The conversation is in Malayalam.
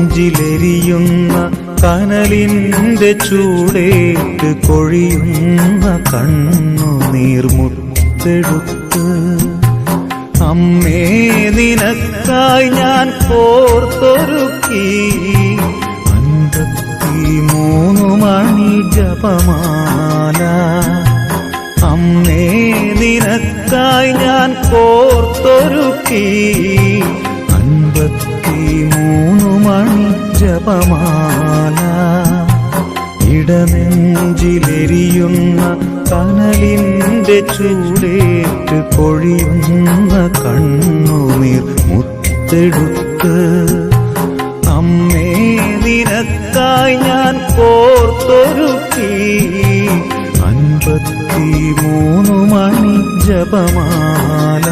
ഇടനെഞ്ചിലെരിയുന്ന കനലിന്റെ ചൂടേറ്റ് കൊഴിയുന്ന കണ്ണുനീർമുത്തെടുത്ത് അമ്മേ നിനക്കായി ഞാൻ കോർത്തൊരുക്കി 53 മണി ജപമാല. അമ്മേ നിനക്കായി ഞാൻ കോർത്തൊരുക്കി 53 മണി ജപമാല. ഇടനെഞ്ചിലെരിയുന്ന കനലിന്റെ ചൂടേറ്റ് കൊഴിയുന്ന കണ്ണുനീർ മുത്തെടുത്ത് അമ്മേ നിനക്കായി ഞാൻ കോർത്തൊരുക്കി 53 മണി ജപമാല.